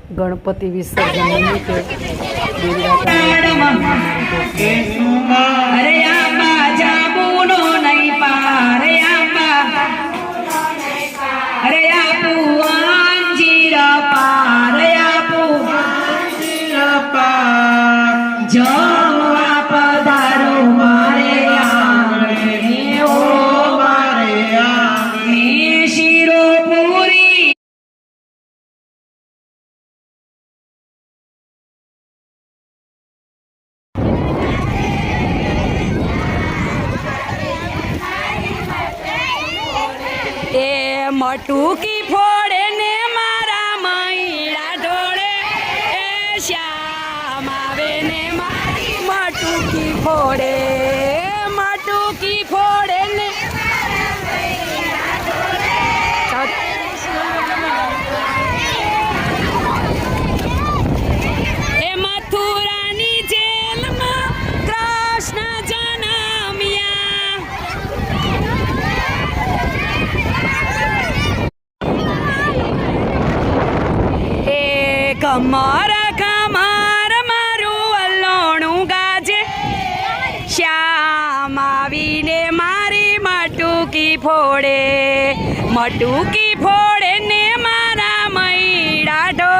ગણપતિ વિસર્જન નિમિત્તે અરે આંબા જાંબુનો નહીં પાર આંબા અરે આપુ અંજીર પાર આપુ જવા પધારો મારે આંગણે ઓ મારે આંગણે શીરો પૂરી એ મટુકી ફોડે ને મારા મૈડા ઢોળે એ શ્યામ આવે ને મારી મટુકી ફોડે ને એ મથુરાની જેલમાં કૃષ્ણ જન્મ્યા કમર કમર મારું વલ્લોણું ગાજે શ્યામ આવીને મારી મટુકી ફોડે ને મારા મૈડા ઢોળે